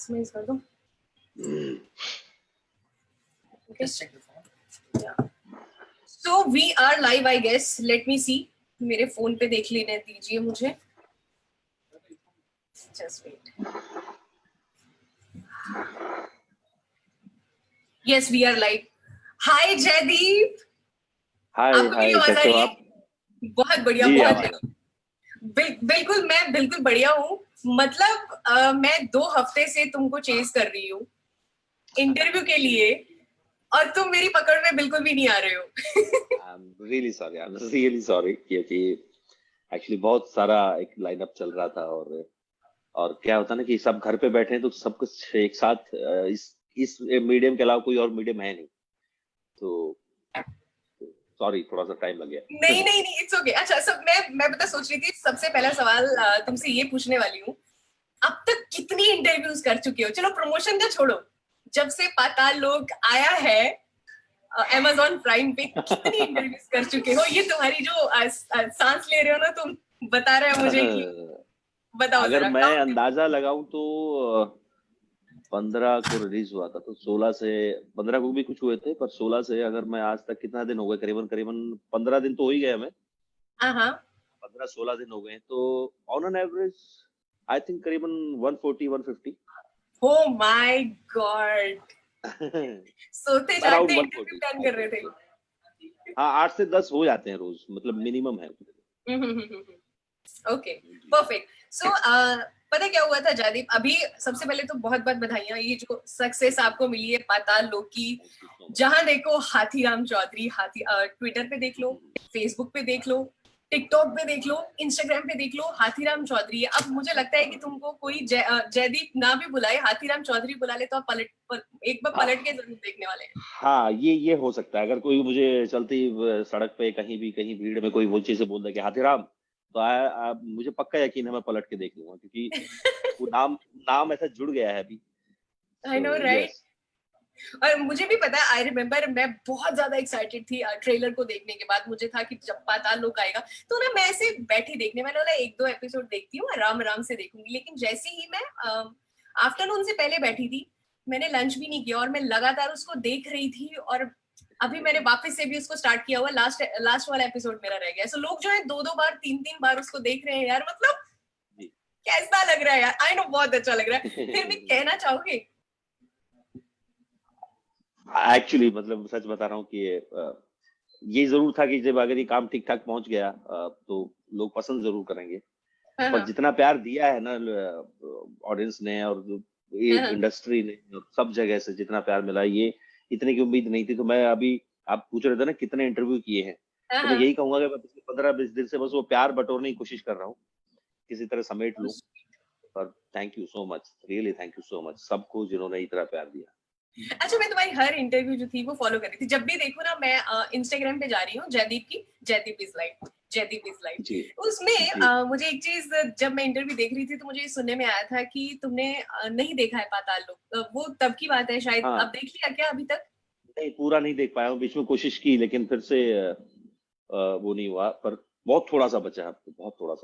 इसमें कर दो। Okay. Just check the phone. Yeah. So we are live, I guess. Let me see. मेरे phone पे देख लेने दीजिए मुझे. Just wait. Yes, we are live. Hi Jaideep. हाय आपको मेरी आवाज आ रही है? बहुत बढ़िया, बहुत बढ़िया. बिल्कुल मैं बिल्कुल बढ़िया हूँ. मतलब मैं 2 हफ्ते से तुमको चेस कर रही हूँ इंटरव्यू के लिए और तुम मेरी पकड़ में बिल्कुल भी नहीं आ रहे हो. I'm really sorry क्योंकि एक्चुअली बहुत सारा एक लाइनअप चल रहा था और क्या होता ना कि सब घर पे बैठे हैं तो सब कुछ एक साथ इस मीडियम के अलावा कोई और मीडियम है नहीं, तो सॉरी थोड़ा सा टाइम लग गया. नहीं इट्स ओके. अच्छा सब मैं पता सोच रही थी सबसे पहला सवाल तुमसे ये पूछने वाली हूँ, अब तक कितनी इंटरव्यूज कर चुके हो? चलो प्रमोशन का छोड़ो, जब से पाताल लोक आया है Amazon प्राइम पे कितनी इंटरव्यूज कर चुके हो? ये तुम्हारी जो सांस ले रहे हो ना तुम, बता रहे हो मुझे कि बताओ अगर जरा. मैं अंदाजा लगाऊं तो 15 को रिलीज हुआ था, तो 16 से 15 को भी कुछ हुए थे, पर 16 से अगर मैं आज तक कितना दिन हो गए, करीबन 15 दिन तो हो ही गए हमें. 15-16 दिन हो गए, तो on an average I think करीबन 140-150. Oh my God. सोते जागते इंटरव्यू प्लान कर रहे थे. हाँ 8 से 10 हो जाते हैं रोज, मतलब मिनिमम है. Okay perfect. सो पता क्या हुआ था जयदीप? अभी सबसे पहले तो बहुत बहुत बधाइयां, ये जो सक्सेस आपको मिली है पाताल लोक की. जहां देखो हाथीराम चौधरी, ट्विटर पे देख लो, फेसबुक पे देख लो, टिकटॉक पे देख लो, इंस्टाग्राम पे देख लो, हाथीराम चौधरी. अब मुझे लगता है कि तुमको कोई जयदीप ना भी बुलाए, हाथीराम चौधरी बुला ले तो आप एक बार पलट के जरूर देखने वाले हैं. हाँ ये हो सकता है. अगर कोई मुझे चलती सड़क पे कहीं भीड़ में कोई वो चीज से बोल दे कि हाथीराम, तो मुझे पक्का यकीन है मैं पलट के देख लूंगा, क्योंकि वो नाम ऐसा जुड़ गया है अभी. I know right. और मुझे भी पता है, आई रिमेम्बर मैं बहुत ज्यादा एक्साइटेड थी ट्रेलर को देखने के बाद. मुझे था कि जब पाताल लोक आएगा तो ना मैं ऐसे बैठी देखने, मैंने बोला 1-2 एपिसोड देखती हूँ, आराम से देखूंगी. लेकिन जैसे ही मैं आफ्टरनून से पहले बैठी थी, मैंने लंच भी नहीं किया और मैं लगातार उसको देख रही थी. और अभी मैंने वापस से भी उसको स्टार्ट किया हुआ. लास्ट वाला एपिसोड मेरा रह गया. सो लोग जो है 2-2 बार 3-3 बार उसको देख रहे हैं यार. मतलब कैसा लग रहा है यार? आई नो बहुत अच्छा लग रहा है. फिर भी कहना चाहोगे? एक्चुअली मतलब सच बता रहा हूँ कि ये जरूर था कि जब अगर ये काम ठीक ठाक पहुंच गया तो लोग पसंद जरूर करेंगे. पर जितना प्यार दिया है ना ऑडियंस ने और ये इंडस्ट्री ने, सब जगह से जितना प्यार मिला, ये इतने की उम्मीद नहीं थी. तो मैं अभी, आप पूछ रहे थे ना कितने इंटरव्यू किए हैं, तो मैं यही कहूंगा कि मैं पिछले 15-20 दिन से बस वो प्यार बटोरने की कोशिश कर रहा हूँ, किसी तरह समेट लूं. पर thank you so much, really thank you so much सबको जिन्होंने इतना प्यार दिया. अच्छा मैं तुम्हारी हर इंटरव्यू जो थी वो फॉलो कर रही थी. जब भी देखो ना मैं इंस्टाग्राम पे जा रही हूँ जयदीप की, जयदीप इज लाइव. उसमें मुझे एक चीज, जब मैं इंटरव्यू देख रही थी तो मुझे सुनने में आया था कि तुमने नहीं देखा है पाताल लोक. वो तब की बात है शायद. अब देख लिया क्या अभी तक? नहीं, पूरा नहीं देख पाया हूँ, बीच में कोशिश की लेकिन फिर से वो नहीं हुआ. पर बहुत थोड़ा सा बचा है, बहुत थोड़ा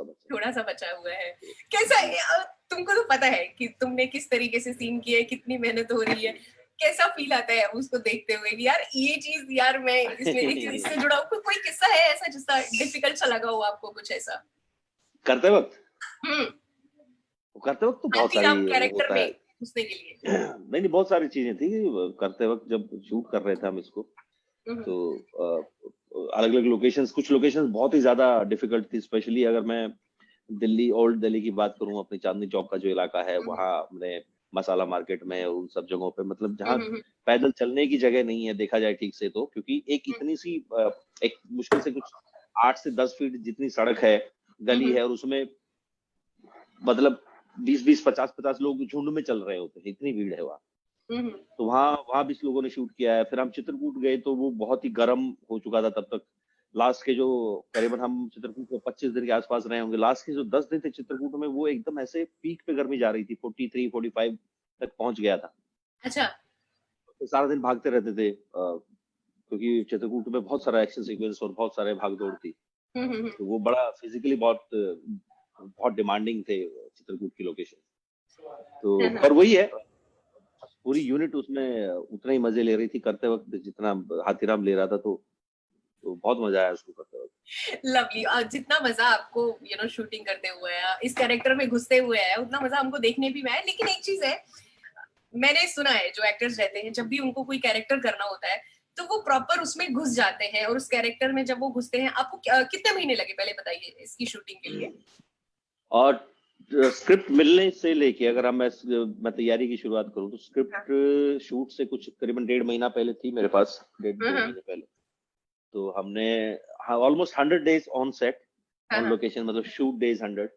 सा बचा हुआ है. कैसा तुमको तो पता है कि तुमने किस तरीके से सीन किया है, कितनी मेहनत हो रही है. कैसा फील आता है उसको देखते हुए यार? ये चीज यार मैं इससे जुड़ा हूँ. कोई किस्सा है ऐसा जिसका डिफिकल्ट सा लगा हो आपको, कुछ ऐसा करते वक्त? तो बहुत सारी कैरेक्टर में घुसने के लिए. नहीं बहुत सारी चीजें थी करते वक्त. जब शूट कर रहे थे हम इसको तो अलग अलग लोकेशंस, कुछ लोकेशंस बहुत ही ज्यादा डिफिकल्ट थी. स्पेशली अगर मैं ओल्ड दिल्ली की बात करूं, अपनी चांदनी चौक का जो इलाका है वहां हमने मसाला मार्केट में और उन सब जगहों पे, मतलब जहाँ पैदल चलने की जगह नहीं है देखा जाए ठीक से, तो क्योंकि एक इतनी सी एक मुश्किल से कुछ 8 से 10 फीट जितनी सड़क है, गली है, और उसमें मतलब 20-20, 50-50 लोग झुंड में चल रहे होते हैं, इतनी भीड़ है वहाँ. तो वहां भी लोगों ने शूट किया है. फिर हम चित्रकूट गए तो वो बहुत ही गर्म हो चुका था तब तक. लास्ट के जो करीबन हम चित्रकूट में 25 दिन के आसपास रहे होंगे, लास्ट के जो 10 दिन थे चित्रकूट में, वो एकदम ऐसे पीक पे गर्मी जा रही थी, 43-45 तक पहुंच गया था. अच्छा. तो सारा दिन भागते रहते थे क्योंकि चित्रकूट में बहुत सारा एक्शन सीक्वेंस और बहुत सारे भागदौड़ थी. तो वो बड़ा फिजिकली बहुत डिमांडिंग थे चित्रकूट की लोकेशन. तो पर वही है, पूरी यूनिट उसमें उतना ही मजे ले रही थी करते वक्त जितना हाथीराम ले रहा था, तो बहुत मजा आया उसको करते वक्त। लवली। जितना मजा आपको शूटिंग करते हुए है, इस कैरेक्टर में घुसते हुए है, उतना मजा हमको देखने भी में आया। लेकिन एक चीज है, मैंने सुना है जो एक्टर्स रहते हैं जब भी उनको कोई कैरेक्टर करना होता है तो वो प्रॉपर उसमें घुस जाते हैं, और उस कैरेक्टर में जब वो घुसते हैं, आपको कितने महीने लगे पहले बताइए इसकी शूटिंग के लिए? और स्क्रिप्ट मिलने से लेके अगर मैं तैयारी की शुरुआत करूं तो स्क्रिप्ट शूट से कुछ करीबन 1.5 महीना पहले थी मेरे पास, 1.5-2 महीने पहले। तो हमने almost 100 days on set, on location, मतलब शूट डेज 100,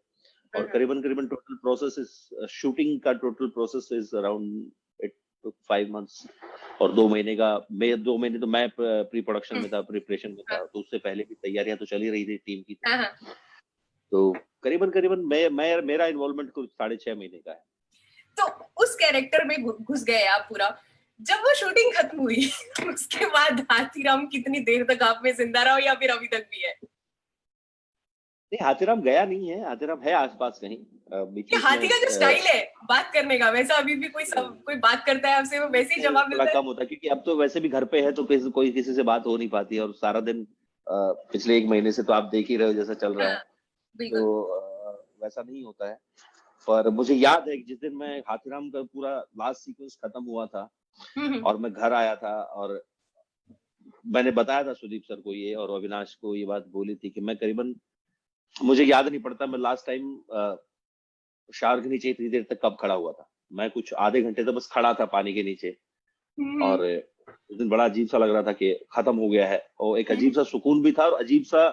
और करीबन करीबन टोटल प्रोसेस इज शूटिंग का total process is around 5 months। और 2 महीने का 2 महीने तो मैं प्री प्रोडक्शन में था, प्रिपरेशन में था, तो उससे पहले की तैयारियां तो चल ही रही थी टीम की। तो करीबन करीबन मैं मेरा इन्वॉल्वमेंट कुछ 6.5 महीने का है। तो उस कैरेक्टर में घुस गए आप पूरा। जब वो शूटिंग खत्म हुई उसके बाद हाथीराम कितनी देर तक आप में जिंदा रहा, या फिर अभी तक भी है? नहीं, हाथीराम गया नहीं है, हाथीराम है आसपास कहीं। हाथी का जो स्टाइल है बात करने का, वैसा अभी भी कोई बात करता है आपसे, वो वैसे ही जवाब मिलता है? कम होता है क्योंकि अब तो वैसे भी घर पे है, तो कोई किसी से बात हो नहीं पाती है, और सारा दिन पिछले 1 महीने से तो आप देख ही रहे हो जैसा चल रहा है। तो वैसा नहीं होता है। पर मुझे याद है कि जिस दिन मैं हाथीराम का पूरा लास्ट सीक्वेंस खत्म हुआ था और मैं घर आया था, और मैंने बताया था सुदीप सर को ये और अविनाश को ये बात बोली थी कि मैं करीबन, मुझे याद नहीं पड़ता मैं लास्ट टाइम शार्क के नीचे इतनी देर तक कब खड़ा हुआ था। मैं कुछ आधे घंटे तक बस खड़ा था पानी के नीचे, और उस दिन बड़ा अजीब सा लग रहा था कि खत्म हो गया है, और एक अजीब सा सुकून भी था, और अजीब सा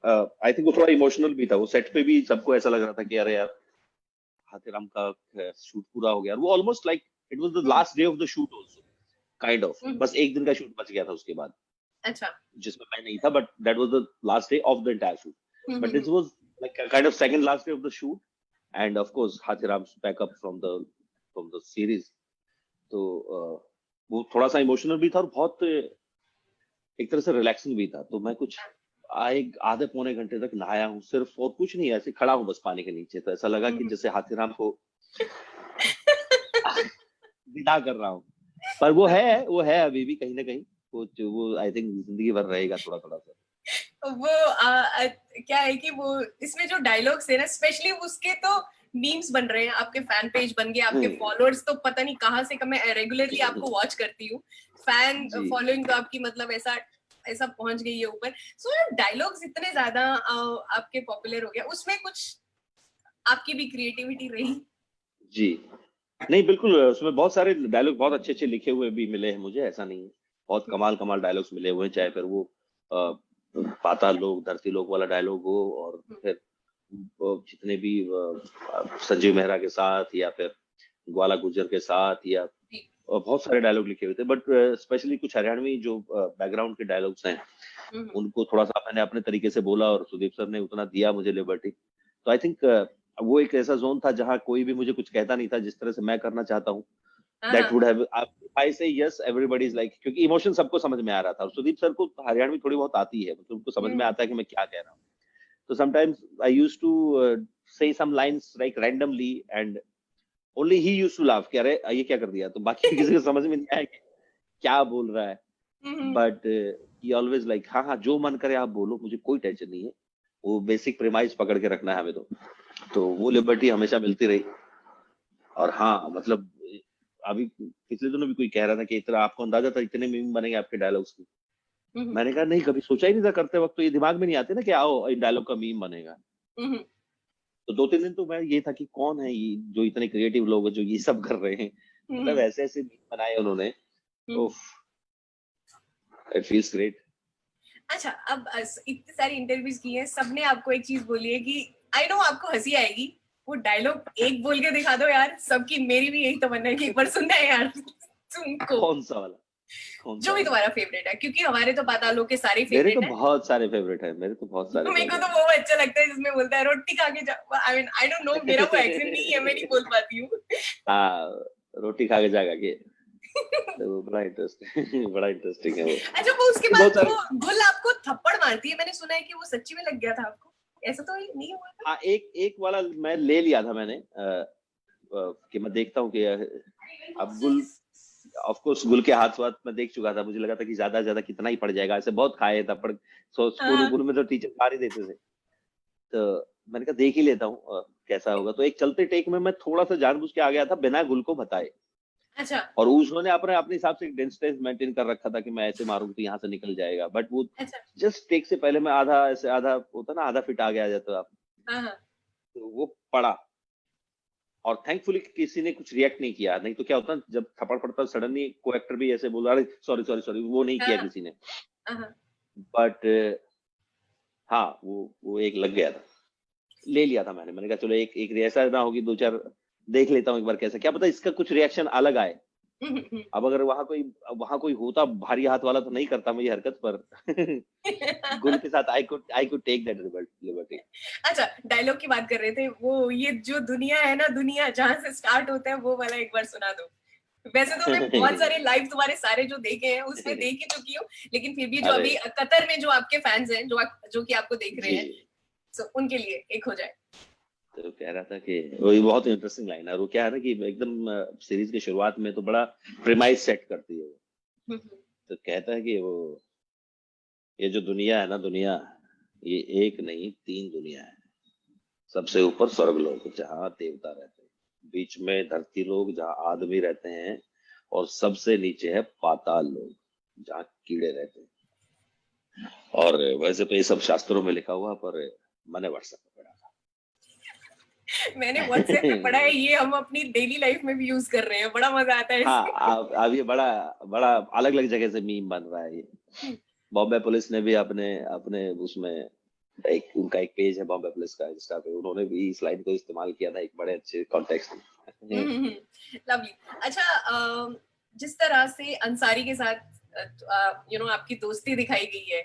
आई थिंक वो थोड़ा इमोशनल भी था। वो सेट पे भी सबको ऐसा लग रहा था कि अरे यार हाथीराम का शूट पूरा हो गया। वो almost like it was the last day of the shoot also, kind of. बस एक दिन का शूट बच गया था उसके बाद, अच्छा, जिसमें मैं नहीं था, but that was the last day of the entire shoot. But this was like kind of second last day of the shoot, and of course Hathiram's backup from the series. तो वो थोड़ा सा इमोशनल भी था और बहुत एक तरह से रिलैक्सिंग भी था। तो मैं कुछ आधे पौने घंटे तक नहाया हूँ सिर्फ, और कुछ नहीं, ऐसे खड़ा हूँ बस पानी के नीचे। तो ऐसा लगा कि जैसे हाथीराम को विदा कर रहा हूँ। पर वो है अभी भी कहीं ना कहीं, वो आई थिंक जिंदगी भर रहेगा थोड़ा थोड़ा सा। क्या है कि वो इसमें जो डायलॉग्स है ना, स्पेशली उसके तो मीम्स बन रहे हैं, आपके फैन पेज बन गए, आपके फॉलोअर्स तो पता नहीं कहाँ से, मैं रेगुलरली आपको वॉच करती हूँ, फैन फॉलोइंग तो आपकी मतलब ऐसा ऐसा पहुंच गई है ऊपर। सो डायलॉग्स इतने ज्यादा आपके पॉपुलर हो गया, उसमें कुछ आपकी भी क्रिएटिविटी रही? जी नहीं, बिल्कुल, उसमें बहुत सारे डायलॉग बहुत अच्छे अच्छे लिखे हुए भी मिले हैं मुझे, ऐसा नहीं है। बहुत कमाल कमाल डायलॉग्स मिले हुए हैं, चाहे फिर वो पाताल लोक धरती लोक वाला डायलॉग हो, और फिर जितने भी संजीव मेहरा के साथ, या फिर ग्वाला गुजर के साथ, या बहुत सारे डायलॉग लिखे हुए थे। बट स्पेशली कुछ हरियाणवी जो बैकग्राउंड के डायलॉग्स हैं, उनको थोड़ा सा मैंने अपने तरीके से बोला, और सुदीप सर ने उतना दिया मुझे लिबर्टी। तो आई थिंक वो एक ऐसा जोन था जहां कोई भी मुझे कुछ कहता नहीं था जिस तरह से मैं करना चाहता हूँ। दैट वुड हैव, आई से यस, एवरीबॉडी इज लाइक, क्योंकि इमोशन सबको समझ में आ रहा था, और सुदीप सर को हरियाणवी थोड़ी बहुत आती है, मतलब उनको समझ में आता है कि मैं क्या कह रहा हूँ। तो sometimes I used to say some lines like randomly, and only he used to laugh कि अरे ये क्या कर दिया, तो बाकी किसी को समझ में नहीं आया कि क्या बोल रहा है। बट ही ऑलवेज लाइक, हाँ हाँ जो मन करे आप बोलो, मुझे कोई टेंशन नहीं है। वो बेसिक प्रेमाइज पकड़ के रखना है हमें। तो वो लिबर्टी हमेशा मिलती रही। और हाँ, मतलब अभी पिछले दिनों भी कोई कह रहा था कि इतना आपको अंदाजा था इतने मीम बनेंगे आपके डायलॉग्स की। मैंने कहा नहीं, कभी सोचा ही नहीं था करते वक्त, तो ये दिमाग में नहीं आते ना कि आओ इन डायलॉग का मीम बनेगा। तो 2-3 दिन तो मैं ये था कि कौन है ये जो इतने क्रिएटिव लोग हैं जो ये सब कर रहे हैं, मतलब ऐसे ऐसे मीम बनाए उन्होंने। It feels great. अच्छा, अब इतनी सारी इंटरव्यूज की हैं, सबने आपको एक चीज बोली है कि आई नो आपको हंसी आएगी, वो डायलॉग एक बोल के दिखा दो यार, सबकी, मेरी भी यही तमन्ना है कि एक बार सुनना है यार तुमको। कौन सा वाला? जो भी तुम्हारा फेवरेट है, क्योंकि हमारे तो पातालों के सारे मेरे फेवरेट तो बहुत सारे फेवरेट है, मेरे तो बहुत सारे। मेरे को तो वो अच्छा लगता है जिसमें बोलता है रोटी खा के जा, I mean I don't know, मेरा वो एक्सेंट नहीं है, मैं नहीं बोल पाती हूँ। रोटी खा के जागा के, तो बड़ा इंटरेस्टिंग है वो। अच्छा, वो उसके बाद वो गुल आपको थप्पड़ मारती है, मैंने सुना है कि वो सच्ची में लग गया था आपको, ऐसा तो नहीं हुआ था? एक वाला मैं ले लिया था मैंने, कि मैं देखता हूँ कि अब गुल ऑफ कोर्स गुल के हाथ वाथ मैं देख चुका था, मुझे लगा था कि ज्यादा से ज्यादा कितना ही पड़ जाएगा, ऐसे बहुत खाए था पर स्कूल हाँ, स्कूल में तो टीचर मार ही देते थे। तो मैंने कहा देख ही लेता हूँ कैसा होगा। तो एक चलते टेक में मैं थोड़ा सा जानबूझ के आ गया था बिना गुल को बताए, अच्छा, और उन्होंने अपने अपने हिसाब से डिस्टेंस मेंटेन कर रखा था कि मैं ऐसे मारूंगा तो यहाँ से निकल जाएगा, बट वो अच्छा, जस्ट टेक से पहले मैं आधा ऐसे, आधा होता ना, आधा फिट आ गया जाता आप, हाँ, हाँ, तो वो पड़ा। और थैंकफुली किसी ने कुछ रिएक्ट नहीं किया, नहीं तो क्या होता जब थप्पड़ पड़ता सडनली को एक्टर भी ऐसे बोला अरे सॉरी सॉरी सॉरी, वो नहीं हाँ, किया हाँ, किसी ने। हाँ, बट हाँ वो एक लग गया था, ले लिया था मैंने कहा चलो एक एक ऐसा ना होगी, दो चार देख लेता हूँ एक बार कैसा, क्या पता इसका कुछ रिएक्शन अलग आए। हम्म। अब अगर वहां कोई होता भारी हाथ वाला तो नहीं करता मैं ये हरकत, पर गुल के साथ I could take that liberty. अच्छा, डायलॉग की बात कर रहे थे, वो ये जो दुनिया है ना, दुनिया जहां से स्टार्ट होता है वो वाला एक बार सुना दो। वैसे तो मैं बहुत सारे लाइव तुम्हारे सारे जो देखे हैं उसमें देख ही चुकी हूँ, लेकिन फिर भी जो अरे अभी कतर में जो आपके फैंस हैं, जो कि आपको देख रहे जी हैं, जी, सो उनके लिए एक हो जाए। तो कह रहा था कि वो बहुत इंटरेस्टिंग लाइन है, और वो क्या है ना कि एकदम सीरीज की शुरुआत में तो बड़ा प्रेमाइज सेट करती है वो। तो कहता है कि वो ये जो दुनिया है ना, दुनिया ये एक नहीं तीन दुनिया है। सबसे ऊपर स्वर्ग लोग जहाँ देवता रहते हैं, बीच में धरती लोग जहाँ आदमी रहते हैं, और सबसे नीचे है पाताल लोग जहाँ कीड़े रहते हैं। और वैसे तो ये सब शास्त्रों में लिखा हुआ, पर मैंने व्हाट्सएप पे पढ़ा मैंने व्हाट्सएप पे पढ़ा है, था। ये हम अपनी डेली लाइफ में भी यूज कर रहे हैं, बड़ा मजा आता है हाँ, इसमें। अब ये बड़ा बड़ा अलग अलग जगह से मीम बन रहा है ये। बॉम्बे पुलिस ने भी अपने अपने उसमें उनका एक पेज है बॉम्बे पुलिस का इंस्टा पे, उन्होंने भी इस लाइन को इस्तेमाल किया था एक बड़े अच्छे कॉन्टेक्स्ट में। लवली। अच्छा, जिस तरह से अंसारी के साथ आपकी दोस्ती दिखाई गई है,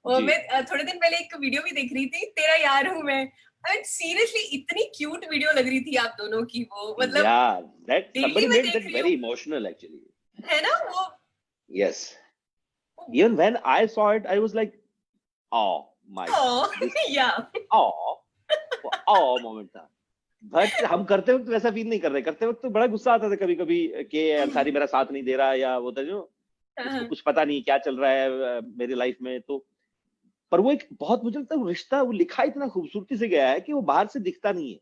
और जी, मैं थोड़े दिन पहले एक वीडियो भी देख रही थी, तेरा यार हूं मैं, एंड सीरियसली इतनी क्यूट वीडियो लग रही थी आप दोनों की, वो मतलब yeah, that डेली somebody मैं made देख that रही very हूँ, emotional actually. है ना वो। Yes, even when I saw it, I was like, oh my God, oh, this या oh oh moment था। बट हम करते वक्त वैसा फील नहीं कर रहे, करते वक्त तो बड़ा गुस्सा आता था कभी कभी कि अंसारी मेरा साथ नहीं दे रहा, या वो था जो इसको कुछ पता नहीं क्या चल रहा है मेरी लाइफ में। तो पर वो एक बहुत, मुझे लगता है वो रिश्ता वो लिखा इतना खूबसूरती से गया है कि वो बाहर से दिखता नहीं है,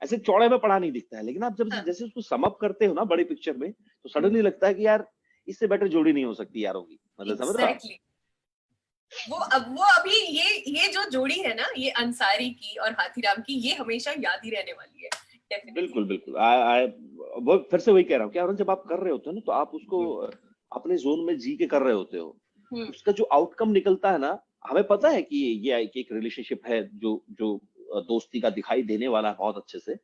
ऐसे चौड़े में पड़ा नहीं दिखता है, लेकिन आप जब जैसे उसको सम अप करते हो ना बड़ी पिक्चर में, तो सडनली लगता है कि यार इससे बेटर जोड़ी नहीं हो सकती यारों की, मतलब समझ रहा। एग्जैक्टली। वो अभी ये जो जोड़ी है ना, ये अंसारी की और हाथीराम की, ये हमेशा याद ही रहने वाली है, डेफिनेटली। बिल्कुल बिल्कुल, आई वो फिर से वही कह रहा हूँ, क्या जब आप कर रहे होते हो ना तो आप उसको अपने जोन में जी के कर रहे होते हो, उसका जो आउटकम निकलता है ना, हमें पता है कि ये एक रिलेशनशिप है जो जो दोस्ती का दिखाई देने वाला है बहुत अच्छे से,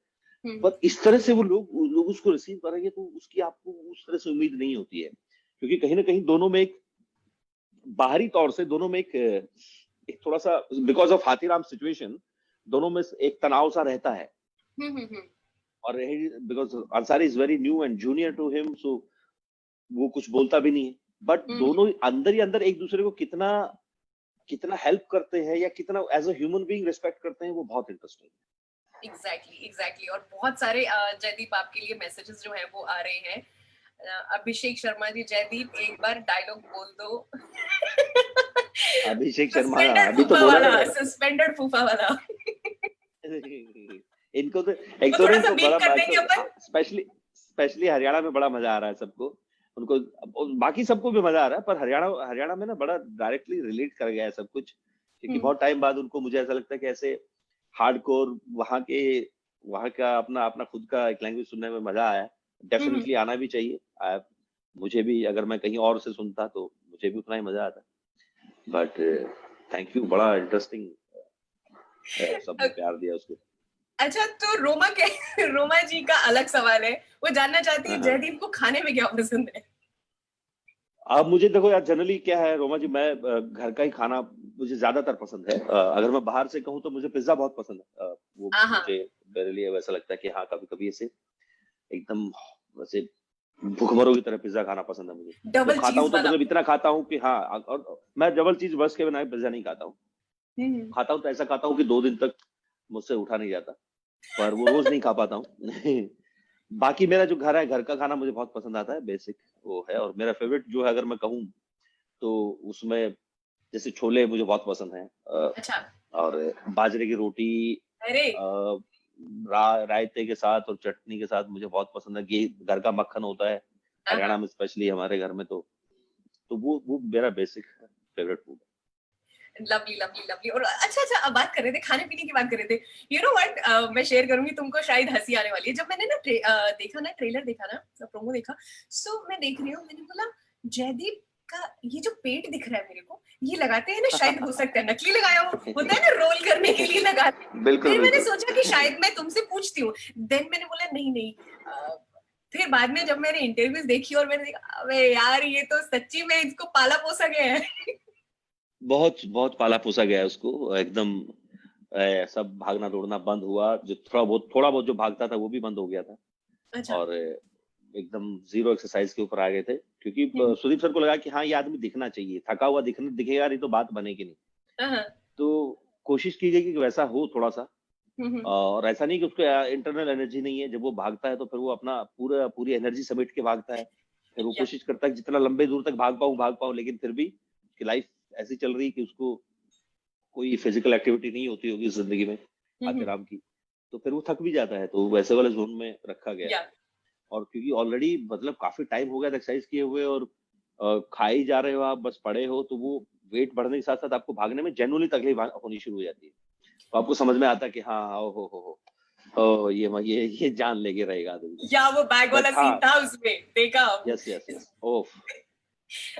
पर इस तरह से वो लोग उसको रिसीव करेंगे तो उसकी आपको उस तरह से उम्मीद नहीं होती है, क्योंकि कहीं ना कहीं दोनों में एक बाहरी तौर से दोनों में एक थोड़ा सा, बिकॉज ऑफ हाथीराम सिचुएशन, दोनों में एक तनाव सा रहता है। और because Ansari is very new and junior to him, so वो कुछ बोलता भी नहीं है, बट दोनों अंदर ही अंदर एक दूसरे को कितना कितना हेल्प करते हैं या कितना as a human being respect करते हैं, वो बहुत इंटरेस्टिंग है। एग्जैक्टली। और बहुत सारे जयदीप आपके लिए मैसेजेस जो है वो आ रहे हैं। अभिषेक शर्मा जी, जयदीप एक बार डायलॉग बोल दो। अभिषेक शर्मा सस्पेंडेड अभी तो फूफा बोला वाला, था। सस्पेंडेड फूफा वाला। इनको तो एक वो तो ना थोड़ा सा इनको बीप बड़ा कर देंगे अपन। स्पेशली स्पेशली हरियाणा में बड़ा मजा आ रहा है सबको, उनको बाकी सबको भी मजा आ रहा है, पर हरियाणा हरियाणा में ना बड़ा डायरेक्टली रिलेट कर गया है सब कुछ, क्योंकि बहुत टाइम बाद उनको, मुझे ऐसा लगता है कि ऐसे हार्डकोर वहाँ का अपना अपना खुद का एक लैंग्वेज सुनने में मजा आया। डेफिनेटली आना भी चाहिए। मुझे भी अगर मैं कहीं और से सुनता तो मुझे भी उतना ही मजा आता, बट थैंक यू, बड़ा इंटरेस्टिंग सबने प्यार दिया उसको। अच्छा, तो रोमा जी का अलग सवाल है, वो जानना चाहती है हाँ, हाँ। जयदीप को खाने में क्या पसंद है। अब मुझे देखो यार, जनरली क्या है रोमा जी, मैं घर का ही खाना मुझे ज्यादातर पसंद है। अगर मैं बाहर से कहूँ तो मुझे पिज्जा बहुत पसंद है। वो हाँ, मुझे मेरे लिए वैसा लगता है कि हाँ, कभी कभी ऐसे एकदम वैसे भूखमरों की तरह पिज्जा खाना पसंद है मुझे। जब डबल खाता चीज हूँ तो वाला। मतलब इतना खाता हूँ कि हाँ, और मैं डबल चीज बस के बिना पिज्जा नहीं खाता हूँ। खाता हूँ तो ऐसा खाता हूँ कि 2 दिन तक मुझसे उठा नहीं जाता, पर वो रोज नहीं खा पाता हूँ। बाकी मेरा जो घर है, घर का खाना मुझे बहुत पसंद आता है, बेसिक वो है। और मेरा फेवरेट जो है अगर मैं कहूँ तो उसमें जैसे छोले मुझे बहुत पसंद है, अच्छा। और बाजरे की रोटी अरे। रायते के साथ और चटनी के साथ मुझे बहुत पसंद है। घी, घर का मक्खन होता है हाँ हरियाणा हाँ। में, स्पेशली हमारे घर में, तो वो मेरा basic favourite food lovely lovely lovely. और अच्छा अच्छा, अब बात कर रहे थे खाने पीने की, बात कर रहे थे। यू नो व्हाट, मैं शेयर करूंगी तुमको, शायद हंसी आने वाली है। जब मैंने ना देखा ना, ट्रेलर देखा ना, प्रोमो देखा, सो मैं देख रही हूँ, मैंने बोला जयदीप का ये जो पेट दिख रहा है मेरे को, ये लगाते हैं ना, शायद हो सकता है नकली लगाया हो, होता है ना रोल करने के लिए लगाते हैं। बिल्कुल फिर मैंने बिल्कुल। सोचा कि शायद मैं तुमसे पूछती हूँ, देन मैंने बोला नहीं नहीं। फिर बाद में जब मैंने इंटरव्यूज देखी और मैंने देखा, अबे यार ये तो सच्ची में इसको पाला पोसा गया है। बहुत बहुत पाला पोसा गया है उसको एकदम। सब भागना दौड़ना बंद हुआ, जो थोड़ा बहुत जो भागता था वो भी बंद हो गया था। अच्छा। और एकदम जीरो एक्सरसाइज के ऊपर आ गए थे, क्योंकि हम्म, सुदीप सर को लगा कि हाँ ये आदमी दिखना चाहिए, थका हुआ दिखेगा नहीं तो बात बनेगी नहीं। हाँ, हाँ, तो कोशिश की गई कि वैसा हो थोड़ा सा। हम्म, और ऐसा नहीं कि उसको इंटरनल एनर्जी नहीं है, जब वो भागता है तो फिर वो अपना पूरी एनर्जी समेट के भागता है। फिर वो या, कोशिश करता है कि जितना लंबे दूर तक भाग पाऊं, लेकिन फिर भी उसकी लाइफ ऐसी चल रही कि उसको कोई फिजिकल एक्टिविटी नहीं होती होगी जिंदगी में आते हम्म, राम की। तो फिर वो थक भी जाता है, तो वैसे वाले जोन में रखा गया है। या, और क्योंकि ऑलरेडी मतलब काफी टाइम हो गया एक्सरसाइज किए हुए, और खा ही जा रहे हो आप, बस पड़े हो, तो वो वेट बढ़ने के साथ साथ आपको भागने में जेनुअली तकलीफ होनी शुरू हो जाती है। तो आपको समझ में आता है कि हाँ हाँ, ओ हो ओ ये जान लेके रहेगा आदमी। या वो बैग वाला बट हाँ, सीन था उसमें, देखा। यस यस यस, ओफ,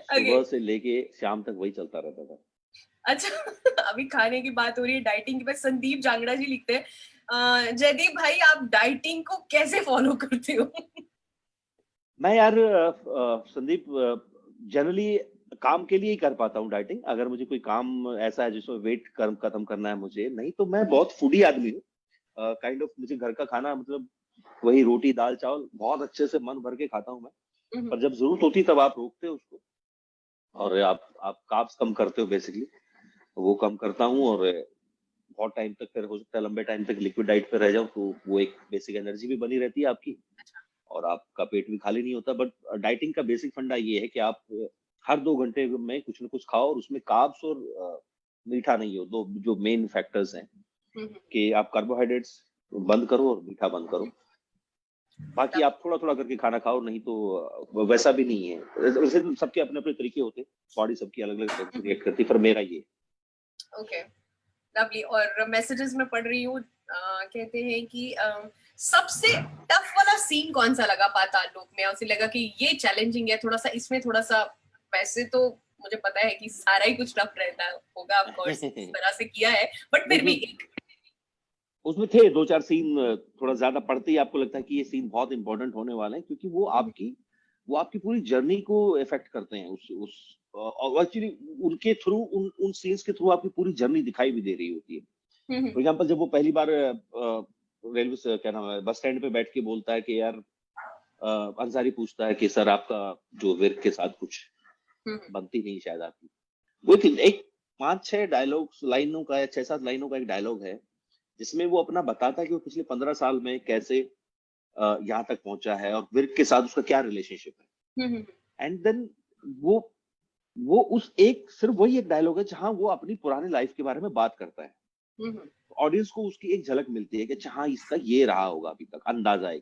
ओके। सुबह से लेके शाम तक वही चलता रहता था। अच्छा। अभी खाने की बात हो रही है, डाइटिंग की बात, संदीप जांगड़ा जी लिखते हैं, जयदीप भाई आप डाइटिंग को कैसे फॉलो करते हो? मैं यार संदीप जनरली काम के लिए ही कर पाता हूँ डाइटिंग। अगर मुझे कोई काम ऐसा है जिसमें वेट खत्म करना है मुझे, नहीं तो मैं बहुत फूडी आदमी हूँ। काइंड ऑफ मुझे घर का खाना मतलब वही रोटी दाल चावल बहुत अच्छे से मन भर के खाता हूँ मैं। हम्म, पर जब जरूरत होती तब आप रोकते हो उसको, और आप कार्ब्स कम करते हो बेसिकली। वो कम करता हूँ, और बहुत टाइम तक, फिर हो सकता है लंबे टाइम तक लिक्विड डाइट पे रह जाऊं, तो वो एक बेसिक एनर्जी भी बनी रहती है आपकी, और आपका पेट भी खाली नहीं होता। बट डाइटिंग का बेसिक फंडा ये है कि आप हर 2 घंटे में कुछ ना कुछ खाओ, और उसमें कार्ब्स और मीठा नहीं हो, दो जो मेन फैक्टर्स हैं, हम्म, कि आप कार्बोहाइड्रेट्स बंद करो और मीठा बंद करो। बाकी आप थोड़ा थोड़ा करके खाना खाओ, नहीं तो वैसा भी नहीं है। वैसे तो सबके अपने अपने तरीके होते हैं, बॉडी सबकी अलग अलग रिएक्ट करती है, पर मेरा ये ओके, लवली। और मैसेजेस में पढ़ रही हूँ, कहते हैं कि सबसे टफ वाला सीन कौन सा लगा पाताल लोक में, उसे लगा कि ये चैलेंजिंग है थोड़ा सा, इसमें थोड़ा सा, वैसे तो मुझे पता है कि सारा ही कुछ टफ रहता होगा, ऑफ कोर्स इस है। तरह से किया है, बट फिर भी देखिए, एक। उसमें थे 2-4 सीन, थोड़ा ज्यादा पढ़ते ही आपको लगता है कि ये सीन बहुत इंपॉर्टेंट होने वाले हैं, क्योंकि वो आपकी पूरी जर्नी को इफेक्ट करते हैं। उस और एक्चुअली उनके थ्रू, उन सीन्स के थ्रू आपकी पूरी जर्नी दिखाई भी दे रही होती है। फॉर एग्जाम्पल, जब वो पहली बार रेलवे से, क्या नाम है, बस स्टैंड पे बैठ के बोलता है कि यार, अंसारी पूछता है कि सर आपका जो विर्क के साथ कुछ बनती नहीं शायद आपकी। वो एक 5-6 डायलॉग लाइनों का, या 6-7 लाइनों का एक डायलॉग है, जिसमें वो अपना बताता है कि वो पिछले 15 साल में कैसे यहाँ तक पहुंचा है, और विर्क के साथ उसका क्या रिलेशनशिप है। एंड देन वो वो उस एक सिर्फ वही एक डायलॉग है जहां वो अपनी पुरानी लाइफ के बारे में बात करता है। ऑडियंस को उसकी एक झलक मिलती है कि अच्छा हाँ, इसका ये रहा होगा अभी तक, अंदाजा है।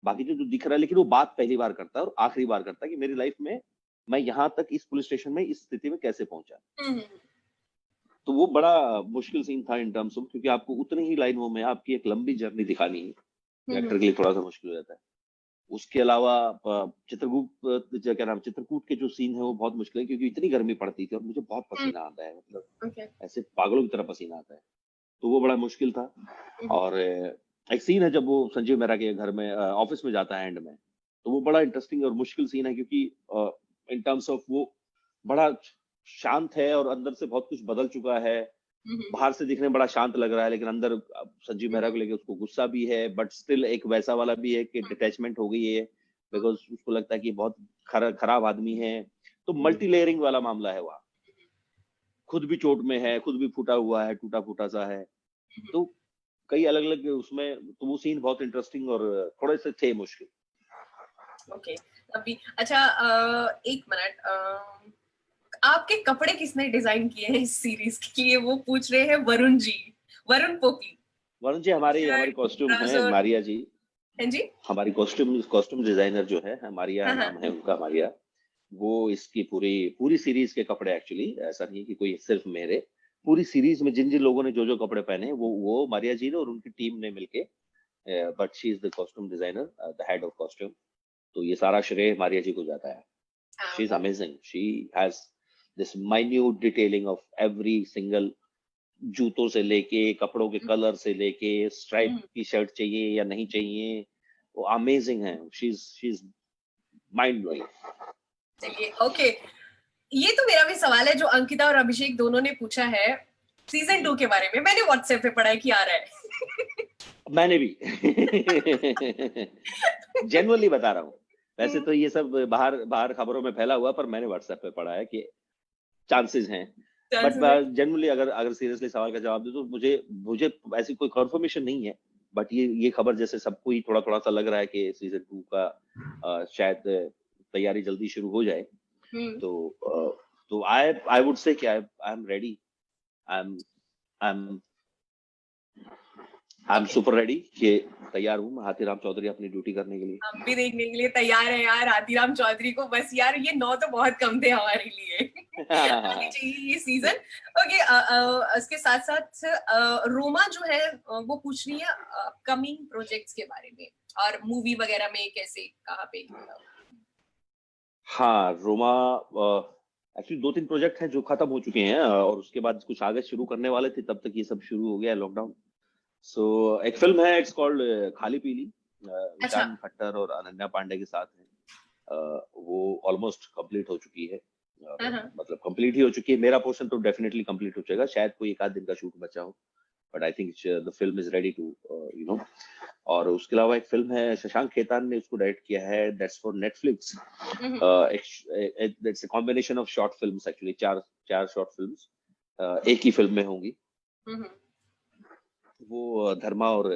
बाकी जो दिख रहा है, लेकिन वो बात पहली बार करता है और आखिरी बार करता है कि मेरी लाइफ में मैं यहाँ तक इस पुलिस स्टेशन में इस स्थिति में कैसे पहुंचा। तो वो बड़ा मुश्किल सीन था इन टर्म्स ऑफ, क्योंकि आपको उतनी ही लाइनों में आपकी एक लंबी जर्नी दिखानी है। एक्टर के लिए थोड़ा सा मुश्किल हो जाता है। उसके अलावा चित्रगुप्त, क्या नाम, चित्रकूट के जो सीन है वो बहुत मुश्किल है, क्योंकि इतनी गर्मी पड़ती थी और मुझे बहुत पसीना आता है, मतलब ओके। ऐसे पागलों की तरह पसीना आता है। तो वो बड़ा मुश्किल था। और एक सीन है जब वो संजीव मेहरा के घर में ऑफिस में जाता है एंड में, तो वो बड़ा इंटरेस्टिंग और मुश्किल सीन है, क्योंकि इन टर्म्स ऑफ वो बड़ा शांत है और अंदर से बहुत कुछ बदल चुका है। बाहर से दिखने में बड़ा शांत लग रहा है, लेकिन अंदर संजीव मेहरा को लेके उसको गुस्सा भी है, बट स्टिल एक वैसा वाला भी है कि डिटैचमेंट हो गई है, बिकॉज उसको लगता है कि बहुत खराब आदमी है। तो मल्टी लेयरिंग वाला मामला है वहाँ। खुद भी चोट में है, खुद भी फूटा हुआ है, टूटा फूटा सा है। तो कई अलग अलग उसमें, तो वो सीन बहुत इंटरेस्टिंग और थोड़े से थे मुश्किल। ओके, अभी अच्छा एक मिनट, आपके कपड़े किसने डिजाइन किए हैं इस सीरीज के लिए? वो पूछ रहे हैं वरुण जी, वरुण पोपली। वरुण जी हमारी शर्ट, कॉस्ट्यूम है, ट्राउजर। मारिया जी। हाँ जी। हमारी कॉस्ट्यूम डिजाइनर जो है, मारिया हाँ हाँ। नाम है उनका, मारिया। वो इसकी पूरी पूरी सीरीज के कपड़े, एक्चुअली ऐसा नहीं है कि कोई सिर्फ मेरे, पूरी सीरीज में जिन जिन लोगों ने जो जो कपड़े पहने हैं, वो मारिया जी ने और उनकी टीम ने मिलके, but she is the costume designer, the head of costume. तो ये सारा श्रेय मारिया जी को जाता है। She is amazing, she has this minute detailing of every single, जूतों से लेके, कपड़ों के कलर से लेके, स्ट्राइप की शर्ट चाहिए या नहीं चाहिए, वो अमेजिंग है। She is mind blowing. चलिए ओके, ये तो मेरा भी सवाल है जो अंकिता और अभिषेक दोनों ने पूछा है सीजन 2 के बारे में। मैंने व्हाट्सएप पे पढ़ा है कि आ रहा है। मैंने भी जेन्युइनली बता रहा हूँ। वैसे तो ये सब बाहर बाहर खबरों में फैला हुआ, पर मैंने व्हाट्सएप पे पढ़ा है कि चांसेस हैं। बट जेन्युइनली अगर अगर सीरियसली सवाल का जवाब दे तो मुझे मुझे ऐसी कोई कंफर्मेशन नहीं है। बट ये खबर जैसे सबको ही थोड़ा थोड़ा सा लग रहा है कि सीजन 2 का शायद तैयारी जल्दी शुरू हो जाए। तो आई वुड से कि I am ready, I am super ready, कि तैयार हूँ मैं हाथीराम चौधरी अपनी ड्यूटी करने के लिए। हम भी देखने के लिए तैयार है यार हाथीराम चौधरी को। बस यार ये 9 तो बहुत कम थे हमारे लिए। आनी चाहिए ये सीजन। ओके, इसके साथ साथ रोमा जो है वो पूछ रही है अपकमिंग प्रोजेक्ट्स के बारे में और मूवी वगैरह में कैसे, कहाँ पे। हाँ, रोमा एक्चुअली 2-3 प्रोजेक्ट हैं जो खत्म हो चुके हैं, और उसके बाद कुछ आगे शुरू करने वाले थे, तब तक ये सब शुरू हो गया है, लॉकडाउन। सो एक फिल्म है, इट्स कॉल्ड खाली पीली, अच्छा। ईशान खट्टर और अनन्या पांडे के साथ है। वो ऑलमोस्ट कंप्लीट हो चुकी है, मतलब कंप्लीट ही हो चुकी है। मेरा पोर्शन तो डेफिनेटली कंप्लीट हो जाएगा, शायद कोई एक आध दिन का शूट बचा हो, but I think the film is ready to you know. और उसके अलावा एक फिल्म है, शशांक खेतान ने उसको डायरेक्ट किया है, that's for Netflix. It's a combination of short films, actually चार शॉर्ट फिल्म्स एक ही फिल्म में होंगी। वो धर्मा और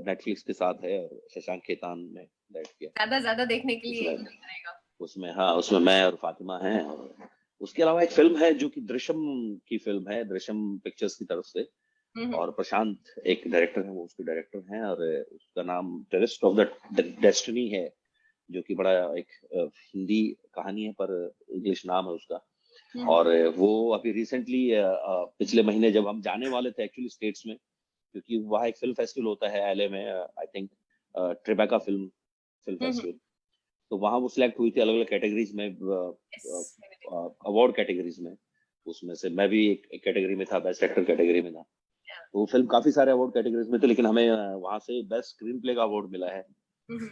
नेटफ्लिक्स के साथ है, और शशांक खेतान ने डायरेक्ट किया। ज्यादा देखने के लिए रहेगा उसमें। हाँ, उसमें मैं और फातिमा हैं। और उसके अलावा एक फिल्म है जो कि दृश्यम की फिल्म है, दृश्यम पिक्चर्स की तरफ से, और प्रशांत एक डायरेक्टर है, वो उसके डायरेक्टर हैं, और उसका नाम टेररिस्ट ऑफ द डेस्टिनी है, जो कि बड़ा एक हिंदी कहानी है, पर इंग्लिश नाम है उसका। और वो अभी रिसेंटली पिछले महीने जब हम जाने वाले थे एक्चुअली स्टेट्स में, क्योंकि वहाँ एक फिल्म फेस्टिवल होता है एलए में, I think Tribeca film festival, तो वहाँ वो सिलेक्ट हुई थी अलग अलग कैटेगरीज में, अवार्ड कैटेगरीज में। उसमें से मैं भी एक कैटेगरी में था, बेस्ट एक्टर कैटेगरी में था। वो फिल्म काफी सारे अवार्ड कैटेगरीज में थे, लेकिन हमें वहां से बेस्ट स्क्रीन प्ले का अवार्ड मिला है।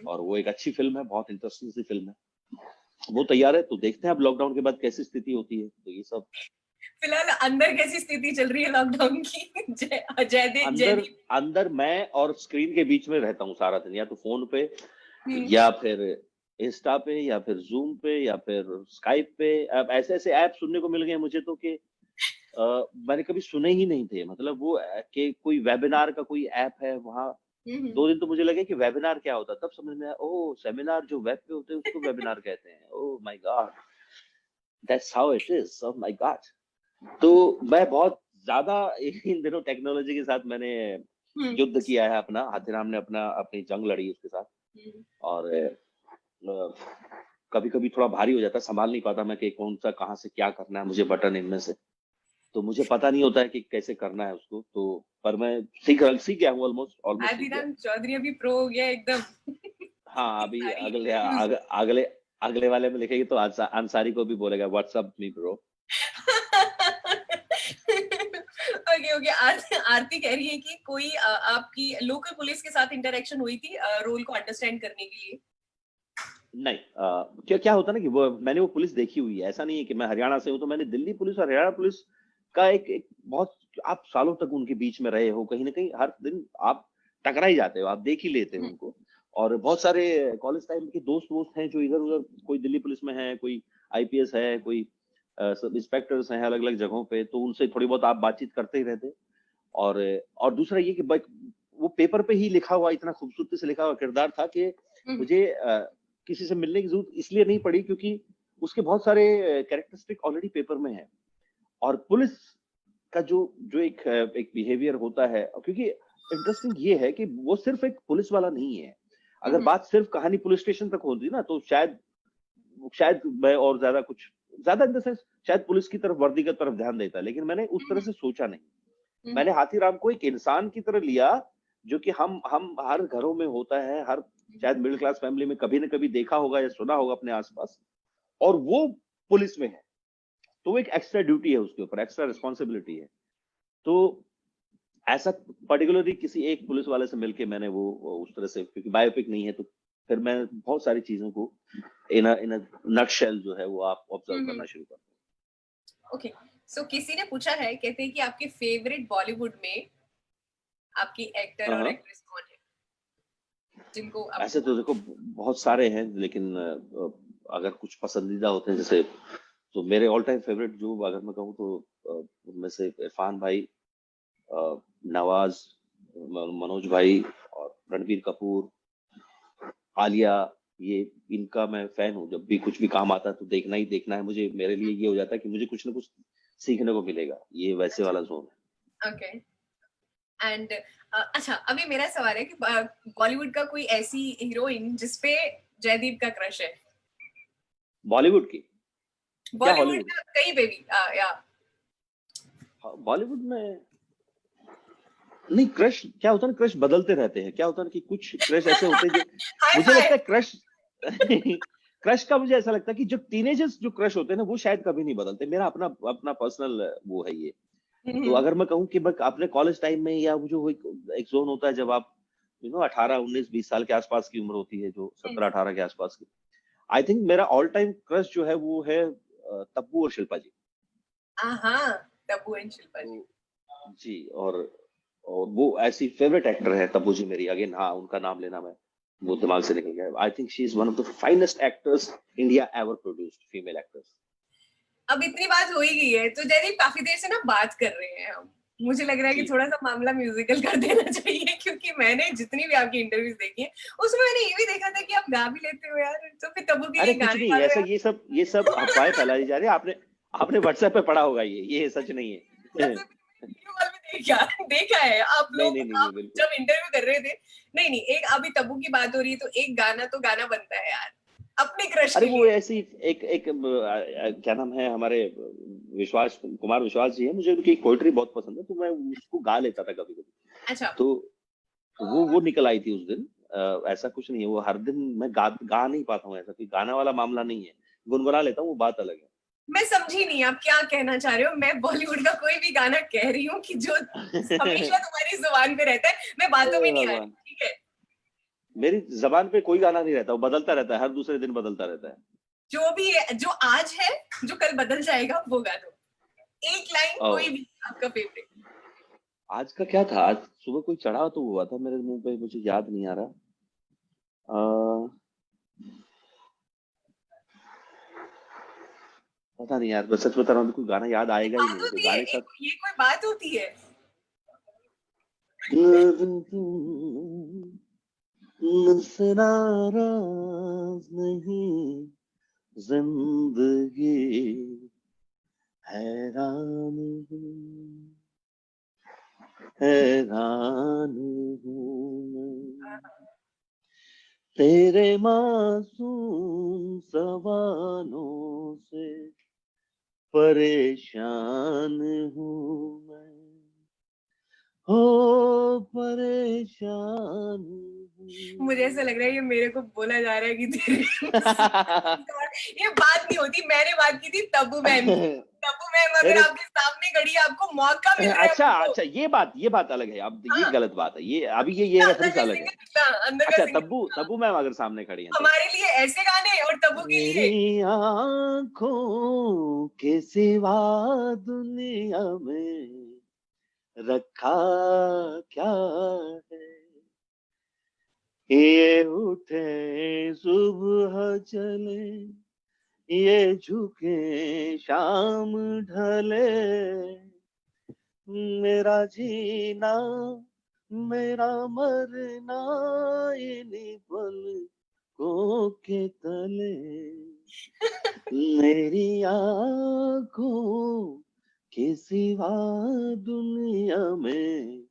और वो एक अच्छी फिल्म है, बहुत इंटरेस्टिंग सी फिल्म है। वो तैयार है, तो देखते हैं अब लॉकडाउन के बाद कैसी स्थिति होती है। तो ये सब फिलहाल अंदर कैसी स्थिति चल रही है लॉकडाउन की? अंदर मैं और स्क्रीन के बीच में रहता हूँ सारा दिन, या तो फोन पे, या फिर इंस्टा पे, या फिर जूम पे, या फिर स्काइप पे। अब ऐसे ऐसे ऐप सुनने को मिल गए मुझे तो कि मैंने कभी सुने ही नहीं थे। मतलब वो कि कोई वेबिनार का कोई ऐप है वहाँ। 2 दिन तो मुझे लगे कि वेबिनार क्या होता है, तब समझ में आया, ओह सेमिनार जो वेब पे होते हैं उसको वेबिनार कहते हैं। Oh my God, that's how it is. Oh my God. तो मैं बहुत ज्यादा इन दिनों टेक्नोलॉजी के साथ मैंने युद्ध किया है अपना। हाथीराम ने अपनी जंग लड़ी उसके साथ। और कभी कभी थोड़ा भारी हो जाता है, संभाल नहीं पाता मैं कि कौन सा कहाँ से क्या करना है मुझे, बटन इनमें से तो मुझे पता नहीं होता है कि कैसे करना है उसको। तो पर मैं सीख गया हूँ, ऑलमोस्ट सीख गया। चौधरी अभी प्रो हो गया एकदम। हाँ, अभी अगले अगले वाले में लिखेगी तो अंसारी को भी बोलेगा व्हाट्सएप मी ब्रो। ओके, आरती कह रही है कि कोई आपकी लोकल पुलिस के साथ इंटरेक्शन हुई थी रोल को अंडरस्टैंड करने के लिए? नहीं, क्या होता ना कि मैंने वो पुलिस देखी हुई है। ऐसा नहीं है कि मैं हरियाणा से हूँ तो मैंने दिल्ली पुलिस और हरियाणा पुलिस का एक बहुत, आप सालों तक उनके बीच में रहे हो, कहीं ना कहीं हर दिन आप टकरा ही जाते हो, आप देख ही लेते हो उनको। और बहुत सारे कॉलेज टाइम के दोस्त हैं जो इधर उधर, कोई दिल्ली पुलिस में है, कोई आईपीएस है, कोई सब इंस्पेक्टर्स हैं अलग अलग जगहों पे, तो उनसे थोड़ी बहुत आप बातचीत करते ही रहते। और दूसरा ये कि वो पेपर पे ही लिखा हुआ, इतना खूबसूरती से लिखा हुआ किरदार था कि मुझे किसी से मिलने की जरूरत इसलिए नहीं पड़ी क्योंकि उसके बहुत सारे कैरेक्टरिस्टिक ऑलरेडी पेपर में है। और पुलिस का जो जो एक बिहेवियर होता है, क्योंकि इंटरेस्टिंग ये है कि वो सिर्फ एक पुलिस वाला नहीं है। अगर बात सिर्फ कहानी पुलिस स्टेशन तक होती ना तो शायद मैं और ज्यादा इन द सेंस शायद पुलिस की तरफ, वर्दी की तरफ ध्यान देता, लेकिन मैंने उस तरह से सोचा नहीं। मैंने हाथीराम को एक इंसान की तरह लिया, जो कि हम हर घरों में होता है, हर शायद मिडिल क्लास फैमिली में कभी न कभी देखा होगा या सुना होगा अपने आसपास, और वो पुलिस में है, तो वो एक एक्स्ट्रा ड्यूटी है उसके ऊपर, एक्स्ट्रा रिस्पॉन्सिबिलिटी है। तो ऐसा पर्टिकुलरली किसी एक पुलिस वाले से मिलके मैंने वो उस तरह से, क्योंकि बायोपिक नहीं है तो फिर मैं बहुत सारी चीजों को इन नटशेल जो है वो आप ऑब्जर्व करना शुरू करते। ओके, सो किसी ने पूछा है, कहते हैं कि आपके फेवरेट बॉलीवुड में आपकी एक्टर और एक्ट्रेस कौन है, जिनको ऐसे तो देखो बहुत सारे हैं, लेकिन अगर कुछ पसंदीदा होते हैं जैसे, तो मेरे ऑल टाइम फेवरेट जो अगर मैं कहूँ तो उनमें से इरफान भाई, नवाज, मनोज भाई और रणबीर कपूर, आलिया, ये इनका मैं फैन हूँ। जब भी कुछ भी काम आता है तो देखना ही देखना है मुझे। मेरे लिए ये हो जाता है कि मुझे कुछ ना कुछ सीखने को मिलेगा, ये वैसे वाला जोन है। ओके, एंड अच्छा, अभी मेरा सवाल है कि बॉलीवुड का कोई ऐसी हीरोइन जिसपे जयदीप का क्रश है? बॉलीवुड की? बॉलीवुड का कहीं पे भी, या बॉलीवुड में नहीं, क्रश क्या होता है ना, क्रश बदलते रहते हैं। क्या होता है कि कुछ क्रश ऐसे होते हैं जो मुझे लगता है क्रश क्रश का मुझे ऐसा लगता है कि जो टीनेजर्स जो क्रश होते हैं ना वो शायद कभी नहीं बदलते। मेरा अपना अपना पर्सनल वो है ये। तो अगर मैं कहूँ कि बस अपने कॉलेज टाइम में, या वो जो एक जोन होता है जब आप 18 19 20 साल के आसपास की उम्र होती है, जो 17 18 के आसपास की, आई थिंक मेरा ऑल टाइम क्रश जो है वो है तब्बू और शिल्पा जी। तब्बू एंड शिल्पा जी जी। और वो ऐसी फेवरेट एक्टर है तब्बू जी मेरी। अगेन हाँ, उनका नाम लेना मैं वो दिमाग से निकल गया। I think she is one of the finest actors India ever produced, female actors. अब इतनी बात हो ही गई है तो जयदीप काफी देर से ना बात कर रहे हैं हम, मुझे लग रहा है कि थोड़ा सा मामला म्यूजिकल कर देना चाहिए, क्योंकि मैंने जितनी भी आपकी इंटरव्यूज देखी है उसमें मैंने ये भी देखा था कि आप गा भी लेते हो यार, तो फिर तब्बू के लिए कुछ गाने नहीं ऐसा, ये सब अफवाहें फैलाई जा रही है। आपने व्हाट्सएप पे पढ़ा होगा, ये सच नहीं है। देखा है आप लोग, नहीं, आप बिल्कुल। जब इंटरव्यू कर रहे थे। नहीं, एक अभी तब्बू की बात हो रही है तो एक गाना तो गाना बनता है यार अपने क्रश अरे के वो लिए। ऐसी एक क्या नाम है, हमारे कुमार विश्वास जी है, मुझे उनकी पोइट्री बहुत पसंद है, तो मैं उसको गा लेता था कभी कभी। अच्छा, तो वो निकल आई थी उस दिन। ऐसा कुछ नहीं है, वो हर दिन मैं गा नहीं पाता हूँ, ऐसा कोई गाना वाला मामला नहीं है। गुनगुना लेता हूँ, वो बात अलग है। मैं समझी नहीं आप क्या कहना चाह रहे हो। मैं बॉलीवुड का कोई भी गाना कह रही हूँ कि जो हमेशा तुम्हारी जुबान पे रहता है, मैं बातों में नहीं आ रही, ठीक है? मेरी जबान पे कोई गाना नहीं रहता, वो बदलता रहता है, हर दूसरे दिन बदलता रहता है। जो भी है, जो आज है, जो कल बदल जाएगा, वो गा दो। एक लाइन कोई भी आपका फेवरेट। आज का क्या था? आज सुबह कोई चढ़ा तो हुआ था मेरे मुंह पे, मुझे याद नहीं आ रहा। पता नहीं यार, बस सच बता रहा हूँ, कोई गाना याद आएगा ही नहीं मुझे। गाने सब ये कोई बात होती है? मुझसे नाराज नहीं जिंदगी, हैरान हैरान हूँ तेरे मासूम सवालों से, परेशान हूँ मैं, हो परेशान हूँ। मुझे ऐसा लग रहा है ये मेरे को बोला जा रहा है कि ये बात नहीं होती। मैंने बात की थी तब्बू मैम की। तब्बू मैम अगर आपके सामने खड़ी, आपको मौका मिल रहा है। अच्छा, ये बात अलग है। अब ये गलत बात है, ये अभी ये रेफरेंस अलग है। अच्छा, तब्बू मैम अगर सामने खड़ी हैं तो हमारे लिए ऐसे गाने, और तब्बू के लिए मेरी आँखों के सिवा दुनिया में रखा क्या है, ये उठे सुबह चले, ये झुके शाम ढले, मेरा जीना मेरा मरना इन्हीं पलकों के तले, मेरी आँखों के सिवा दुनिया में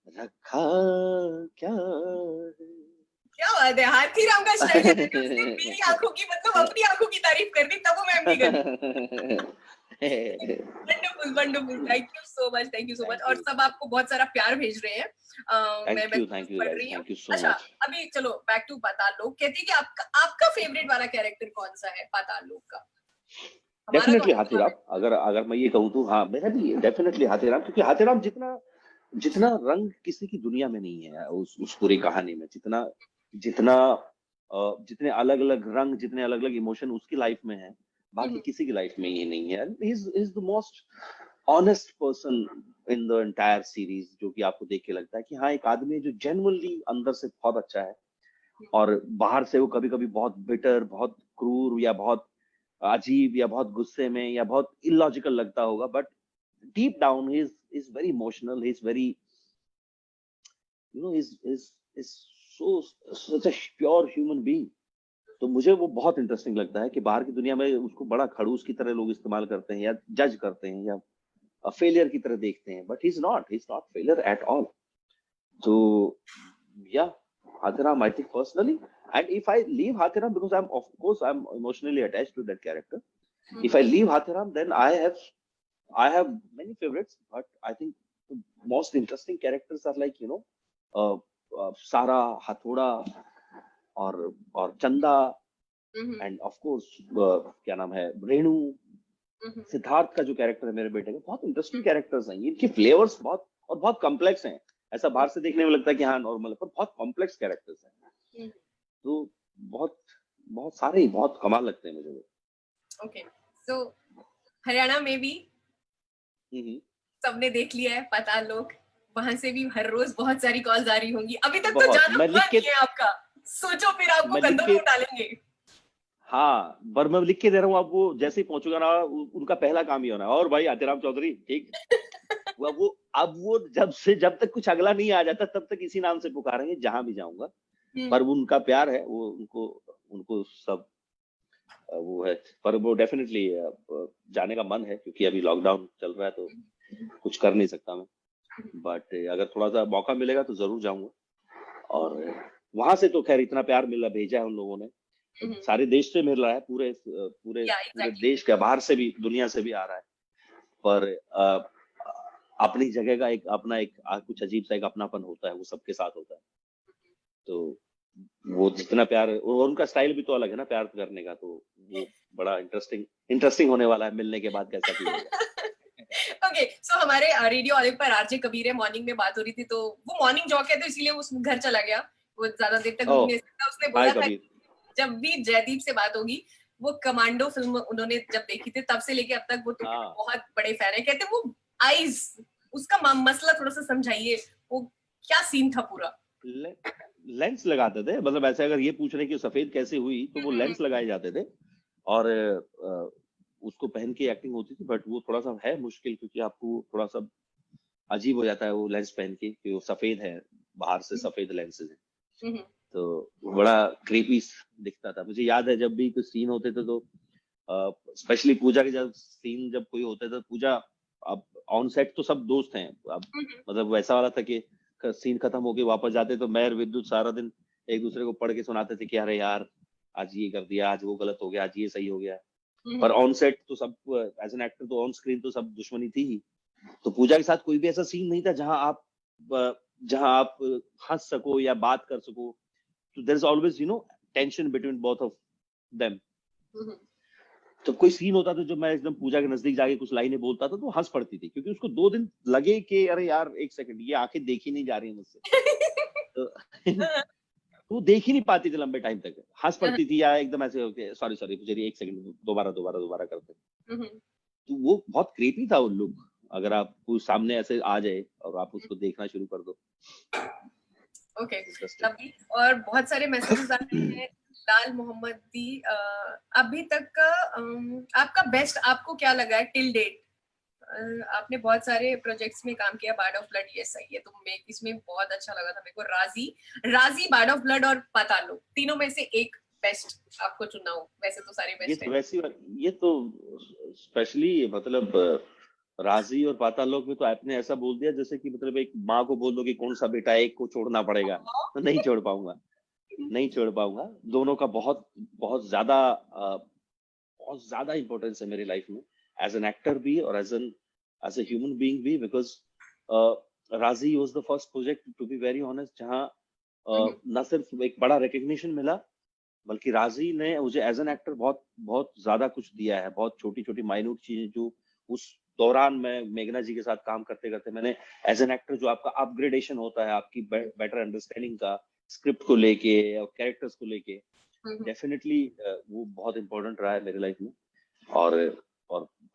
रखा क्या है। क्या बात है, हाथीराम का स्टाइल है। देखो, उसने मेरी आंखों की मतलब अपनी आंखों की तारीफ कर दी, तब वो मैं एमडी कर। Wonderful wonderful, thank you so much. और सब आपको बहुत सारा प्यार भेज रहे हैं। मैं थैंक यू पढ़ गाइस, रही हूँ। थैंक यू सो अच्छा, मच। अभी चलो बैक टू पाताल लोक। कहती है कि आपका फेवरेट वाला कैरेक्टर कौन सा है पाताल लोक का? हमारा तो डेफिनेटली हाथीराम हाथीराम, अगर अगर मैं ये कहूँ तो हाँ, मेरा भी डेफिनेटली हाथीराम, क्योंकि हाथीराम जितना जितना रंग किसी की दुनिया में नहीं है उस पूरी कहानी में, जितना जितना जितने अलग अलग रंग, जितने अलग अलग इमोशन उसकी लाइफ में है, है। बाकी किसी की लाइफ में ये नहीं है। He is the most honest person in the entire series, जो कि आपको देख के लगता है कि हाँ, एक आदमी है जो जेन्युइनली अंदर से बहुत अच्छा है, और बाहर से वो कभी कभी बहुत बिटर, बहुत क्रूर, या बहुत अजीब, या बहुत गुस्से में, या बहुत इलॉजिकल लगता होगा, but deep down he's very emotional, he's very, is so such a pure human being. तो मुझे वो बहुत इंटरेस्टिंग लगता है कि बाहर की दुनिया में उसको बड़ा खड़ूस की तरह लोग इस्तेमाल करते हैं, या जज करते हैं, या फेलियर की तरह देखते हैं, but he is not failure at all. तो या Hathiram, I think personally, and if I leave Hathiram, because I'm emotionally attached to that character, if I leave Hathiram, then I have many favorites, but I think the most interesting characters are like, Sara, Hathoda, और चंदा, and of course क्या नाम है, रेणु, सिद्धार्थ का जो character है मेरे बेटे का, बहुत इंटरेस्टिंग कैरेक्टर्स हैं। इनके फ्लेवर्स बहुत और बहुत कॉम्प्लेक्स हैं। ऐसा बाहर से देखने में लगता है कि हाँ नॉर्मल है, पर बहुत कॉम्प्लेक्स कैरेक्टर्स हैं। तो बहुत बहुत सारे बहुत कमाल लगते हैं मुझे वो। ओके, सो हरियाणा में भी सबने देख लिया है पाताल लोक। वहां से भी हर रोज बहुत सारी कॉल्स आ रही होंगी। अभी तक तो जाना हुआ नहीं है आपका, सोचो फिर आपको कंधों पे उठा लेंगे। हाँ, पर मैं लिख के दे रहा हूँ आपको, जैसे ही पहुंचूंगा ना, उनका पहला काम ही होना है, और भाई हाथीराम चौधरी ठीक। अब वो जब तक कुछ अगला नहीं आ जाता, तब तक इसी नाम से पुकारेंगे जहां भी जाऊंगा। पर वो उनका प्यार है, वो उनको उनको सब वो है। पर वो डेफिनेटली जाने का मन है, क्योंकि अभी लॉकडाउन चल रहा है, तो कुछ कर नहीं सकता मैं, बट अगर थोड़ा सा मौका मिलेगा तो जरूर जाऊंगा। और वहां से तो खैर इतना प्यार मिला, भेजा है उन लोगों ने, सारे देश से मिल रहा है, पूरे पूरे पूरे देश के बाहर से भी, दुनिया से भी आ रहा है। पर अपनी जगह का एक अपना एक कुछ अजीब सा एक अपनापन होता है, वो सबके साथ होता है। तो वो जितना प्यार, और उनका स्टाइल भी तो अलग है ना प्यार करने का, तो वो बड़ा इंटरेस्टिंग होने वाला है, मिलने के बाद कैसा फील होगा। ओके, सो हमारे रेडियो ऑलिव पर आरजे कबीर है, मॉर्निंग में बात हो रही थी, तो वो मॉर्निंग जॉक है तो इसीलिए वो घर चला गया, वो ज्यादा देर तक रुक नहीं सकता। उसने बोला था जब भी जयदीप से बात होगी, वो कमांडो फिल्म उन्होंने जब देखी थी, तब से लेके अब तक वो बहुत बड़े फैन है। कहते वो आईज, उसका मसला थोड़ा सा समझाइए, वो क्या सीन था पूरा? लेंस लगाते थे, मतलब ऐसे अगर ये पूछ रहे कि सफेद कैसे हुई, तो वो लेंस लगाए जाते थे, और उसको पहन के एक्टिंग होती थी, बट वो थोड़ा सा है मुश्किल, क्योंकि आपको थोड़ा सा अजीब हो जाता है वो लेंस पहन के, कि वो सफेद है, बाहर से सफेद लेंसेज है, तो बड़ा क्रीपी दिखता था। मुझे याद है जब भी कुछ सीन होते थे, तो स्पेशली पूजा के जब सीन जब कोई होता था, पूजा अब ऑन सेट तो सब दोस्त हैं, अब मतलब वैसा वाला था कि सीन खत्म होके वापस जाते तो मैं और विद्युत सारा दिन एक दूसरे को पढ़ के सुनाते थे कि अरे यार आज ये कर दिया, आज वो गलत हो गया, आज ये सही हो गया। पर ऑन सेट तो सब, एज एन एक्टर तो ऑन स्क्रीन तो सब दुश्मनी थी ही। तो पूजा के साथ कोई भी ऐसा सीन नहीं था जहां आप हंस सको या बात कर सको। तो there is always tension between both of them. तो कोई सीन होता था जो मैं एकदम पूजा के नजदीक जाके कुछ लाइनें बोलता था, तो हंस पड़ती थी, क्योंकि उसको 2 दिन लगे कि अरे यार एक सेकंड, ये आंखें देखी नहीं जा रही मुझसे। तो वो देख ही नहीं पाती थी लंबे टाइम तक, हंस पड़ती थी, या एकदम ऐसे होके सॉरी सॉरी मुझे एक सेकंड, दोबारा करते। तो वो बहुत क्रीपी था वो लुक, अगर आपको सामने ऐसे आ जाए और आप उसको देखना शुरू कर दो। ओके, और बहुत सारे मैसेजेस आ रहे हैं। लाल मोहम्मदी, अभी तक का आपका बेस्ट आपको क्या लगा है टिल डेट? आपने बहुत सारे प्रोजेक्ट्स में काम किया, बार्ड ऑफ ब्लड ये सही है, तो इसमें बहुत अच्छा लगा था मेरे को। राजी, बार्ड ऑफ ब्लड और पाताल लोक, तीनों में से एक बेस्ट आपको चुनना हो, वैसे तो सारे बेस्ट है। ये तो स्पेशली मतलब राजी और पाताल लोक में तो आपने ऐसा बोल दिया जैसे कि मतलब एक माँ को बोल दो कि कौन सा बेटा एक को छोड़ना पड़ेगा, तो नहीं छोड़ पाऊंगा, नहीं छोड़ पाऊंगा। दोनों का बहुत बहुत ज्यादा इंपॉर्टेंस है मेरी लाइफ में, एज एन एक्टर भी और एज ए ह्यूमन बीइंग भी, because Raazi was the first project to be very honest जहां न सिर्फ एक बड़ा रिकग्निशन मिला, बल्कि राजी ने मुझे एज एन एक्टर बहुत बहुत ज्यादा कुछ दिया है। बहुत छोटी छोटी माइन्यूट चीजें जो उस दौरान मैं मेघना जी के साथ काम करते करते मैंने एज एन एक्टर, जो आपका अपग्रेडेशन होता है आपकी बेटर अंडरस्टैंडिंग का स्क्रिप्ट को लेके और कैरेक्टर्स को लेके, डेफिनेटली वो बहुत इंपॉर्टेंट रहा है मेरी लाइफ में। और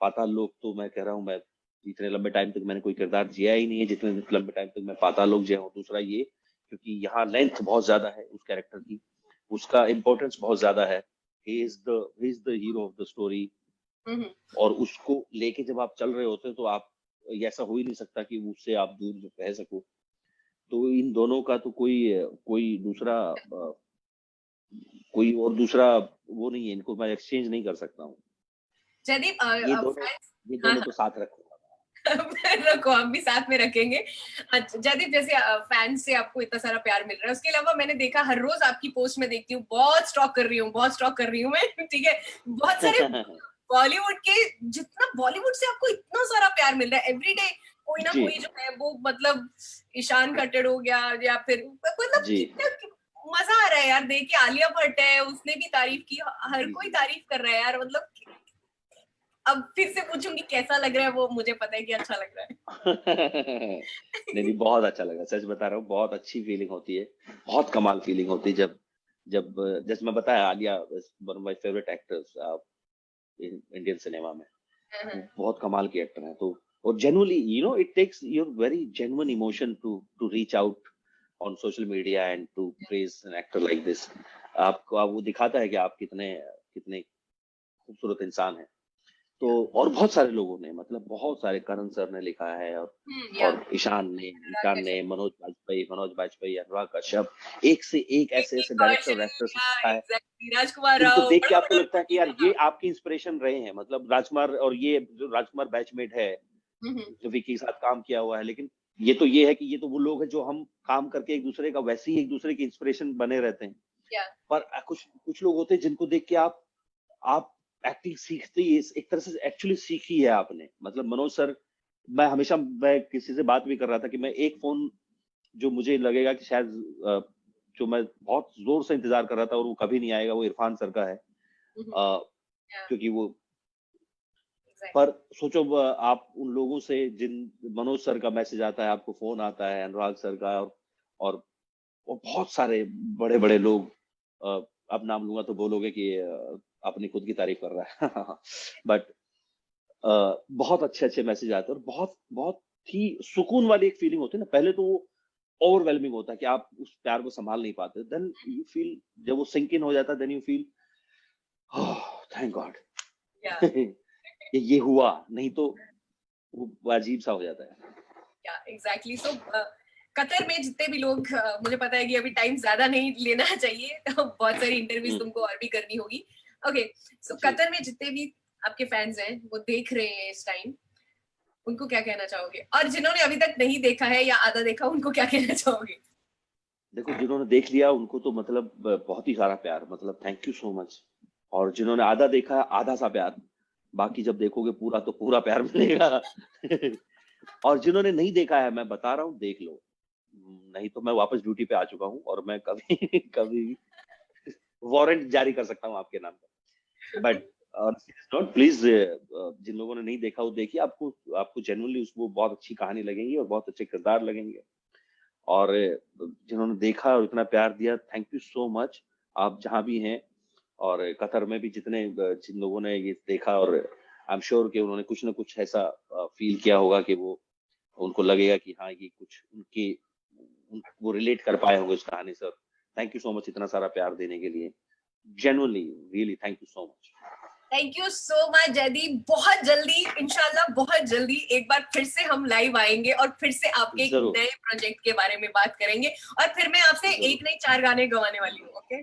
पाताल लोक तो मैं कह रहा हूँ, मैं इतने लंबे टाइम तक मैंने कोई किरदार जिया ही नहीं है जितने लंबे टाइम तक मैं पाताल लोक जिया हूँ। दूसरा ये क्योंकि यहाँ लेंथ बहुत ज्यादा है उस कैरेक्टर की, उसका इम्पोर्टेंस बहुत ज्यादा है। He is the hero of the story, और उसको लेके जब आप चल रहे होते हैं तो आप, ऐसा हो ही नहीं सकता कि उससे आप दूर रह सको। तो इन दोनों का तो कोई दूसरा कोई और दूसरा वो नहीं है, इनको मैं एक्सचेंज नहीं कर सकता हूँ। जयदीप, ये दोनों तो साथ रखूंगा। रखो, हम भी साथ में रखेंगे। अच्छा जयदीप, जैसे फैंस से आपको इतना सारा प्यार मिल रहा है, उसके अलावा मैंने देखा हर रोज आपकी पोस्ट में देखती हूँ, बहुत स्टॉक कर रही हूँ मैं ठीक है, बहुत सारे बॉलीवुड के, जितना बॉलीवुड से आपको इतना सारा प्यार मिल रहा है एवरीडे, कोई ना कोई जो है वो, मतलब ईशान खट्टर हो गया या फिर मतलब कितना मजा आ रहा है यार देख के। आलिया भट्ट है, उसने भी तारीफ की, हर कोई तारीफ कर रहा है यार, मतलब अब फिर से पूछूंगी कैसा लग रहा है, वो मुझे पता है कि अच्छा लग रहा है। नहीं, बहुत अच्छा लगा, सच बता रहा हूँ, बहुत अच्छी फीलिंग होती है, बहुत कमाल फीलिंग होती है जब जब जैसे मैं बताया, Alia one of my favourite actors Indian cinema में, बहुत कमाल के एक्टर हैं। तो और genuinely it takes your very genuine emotion to reach out on social media and to praise an actor like this. आपको वो दिखाता है कि आप कितने कितने खूबसूरत इंसान हैं। तो और बहुत सारे लोगों ने, मतलब बहुत सारे, करण सर ने लिखा है, और ईशान ने मनोज बाजपेयी, अनुराग कश्यप, एक से एक ऐसे ऐसे डायरेक्टर और एक्टर्स लिखा है राजकुमार जिनको राव, देख के आपको लगता है कि यार ये आपकी इंस्पिरेशन रहे हैं। मतलब राजकुमार, और ये जो राजकुमार बैचमेट है जो विकी के साथ काम किया हुआ है, लेकिन ये है कि ये तो वो लोग हैं जो हम काम करके एक दूसरे का वैसे ही एक दूसरे की इंस्पिरेशन बने रहते हैं। पर कुछ लोग होते हैं जिनको देख के आप एक्टिंग सीखते ही, एक तरह से एक्चुअली सीखी है आपने। मतलब मनोज सर, मैं किसी से बात भी कर रहा था कि मैं एक फोन जो मुझे लगेगा कि शायद जो मैं बहुत जोर से इंतजार कर रहा था और वो कभी नहीं आएगा, वो इरफान सर का है। क्योंकि वो, पर सोचो आप उन लोगों से, जिन मनोज सर का मैसेज आता है, आपको फोन आता है, अनुराग सर का, और बहुत सारे बड़े बड़े लोग, अब नाम लूंगा तो बोलोगे कि अपनी खुद की तारीफ कर रहा है बट बहुत अच्छे अच्छे मैसेज आते हैं, और बहुत बहुत ही सुकून वाली एक फीलिंग होती है ना। पहले तो वो ओवरवेलमिंग होता है कि आप उस प्यार को संभाल नहीं पाते, देन यू फील, जब वो सिंक इन हो जाता है, then you feel thank god ये हुआ, नहीं तो वो अजीब सा हो जाता है। एग्जैक्टली। सो कतर में जितने भी लोग, मुझे पता है कि अभी टाइम ज्यादा नहीं लेना चाहिए, तो बहुत सारी इंटरव्यूज तुमको और भी करनी होगी। ओके, सो कतर में जितने भी आपके फैंस हैं, वो देख रहे हैं इस टाइम, उनको क्या कहना चाहोगे? और जिन्होंने अभी तक नहीं देखा है या आधा देखा, उनको क्या कहना चाहोगे? देखो, जिन्होंने देख लिया उनको तो मतलब बहुत ही सारा प्यार, मतलब थैंक यू सो मच। और जिन्होंने आधा देखा, आधा सा प्यार, बाकी जब देखोगे पूरा तो पूरा प्यार मिलेगा और जिन्होंने नहीं देखा है, मैं बता रहा हूँ, देख लो, नहीं तो मैं वापस ड्यूटी पे आ चुका हूँ और मैं कभी कभी वारंट जारी कर सकता हूँ आपके नाम पर। बट नॉट, प्लीज, जिन लोगों ने नहीं देखा वो देखिए, आपको जेन्युइनली उसको बहुत अच्छी कहानी लगेगी और बहुत अच्छे किरदार लगेंगे। और जिन्होंने देखा और इतना प्यार दिया, थैंक यू सो मच। आप जहां भी हैं, और कतर में भी जिन लोगों ने ये देखा, और आई एम श्योर कि उन्होंने कुछ ना कुछ ऐसा फील किया होगा कि उनको लगेगा कि हाँ, ये कुछ वो रिलेट कर पाए होंगे उस कहानी से। थैंक यू सो मच इतना सारा प्यार देने के लिए, genuinely, really thank you so much. Thank you so much Jaideep. बहुत जल्दी इंशाल्लाह, बहुत जल्दी एक बार फिर से हम लाइव आएंगे और फिर से आपके एक जरूर नए प्रोजेक्ट के बारे में बात करेंगे, और फिर मैं आपसे जरूर एक नहीं 4 गाने गवाने वाली हूँ। ओके,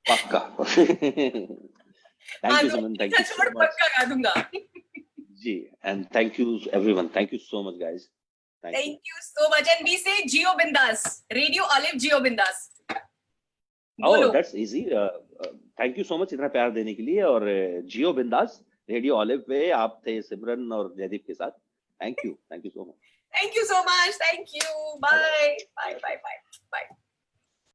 पक्का। हाँ थैंक यू तो Suman, thank you touch so would much पक्का गा दूंगा। जी, and thank you everyone, thank you so much guys, thank you. Thank you so much and we say जियो बिंदास, रेडियो ऑलिव जियो बिंदास ओह बोलो। That's easy, thank you so much इतना प्यार देने के लिए, और जियो बिंदास रेडियो ऑलिव पे आप थे सिमरन और जयदीप के साथ। Thank you so much. Thank you so much, thank you, bye bye. Bye bye bye bye bye.